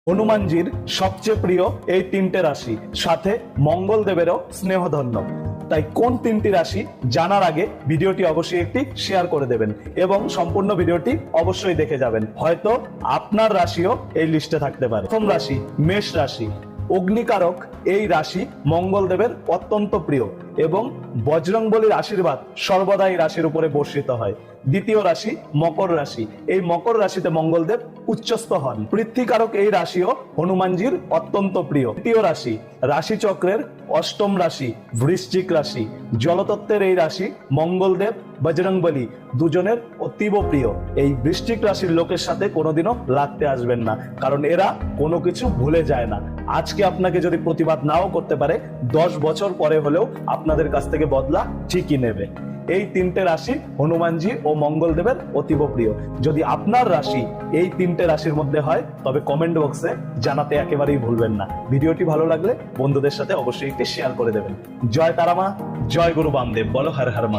হনুমানজির সবচেয়ে প্রিয় এই তিনটে রাশি, সাথে মঙ্গলদেবেরও স্নেহধন্য। তাই কোন তিনটি রাশি জানার আগে ভিডিওটি অবশ্যই একটি শেয়ার করে দেবেন এবং সম্পূর্ণ ভিডিওটি অবশ্যই দেখে যাবেন। হয়তো আপনার রাশিও এই লিস্টে থাকতে পারে। প্রথম রাশি মেষ রাশি। অগ্নিকারক এই রাশি মঙ্গলদেবের অত্যন্ত প্রিয় এবং বজরংবলীর আশীর্বাদ সর্বদা এই রাশির উপরে বর্ষিত হয়। দ্বিতীয় রাশি মকর রাশি। এই মকর রাশিতে মঙ্গলদেব উচ্চস্থ হন। পৃথ্বীকারক এই রাশিও হনুমানজির অত্যন্ত প্রিয়। তৃতীয় রাশি রাশিচক্রের অষ্টম রাশি বৃশ্চিক রাশি। জলতত্ত্বের এই রাশি মঙ্গলদেব বজরংবলী দুজনের অতীব প্রিয়। এই বৃশ্চিক রাশির লোকের সাথে কোনোদিনও লাগতে আসবেন না, কারণ এরা কোনো কিছু ভুলে যায় না। আজকে আপনাকে যদি প্রতিবাদ নাও করতে পারে, 10 বছর পরে হলেও আপনাদের কাছ থেকে বদলা ঠিকই নেবে। এই তিনটে রাশি হনুমানজি ও মঙ্গলদেবের অতীব প্রিয়। যদি আপনার রাশি এই তিনটে রাশির মধ্যে হয় তবে কমেন্ট বক্সে জানাতে একেবারেই ভুলবেন না। ভিডিওটি ভালো লাগলে বন্ধুদের সাথে অবশ্যই একটি শেয়ার করে দেবেন। জয় তারামা, জয় গুরু বামদেব, বলো হর হর মা।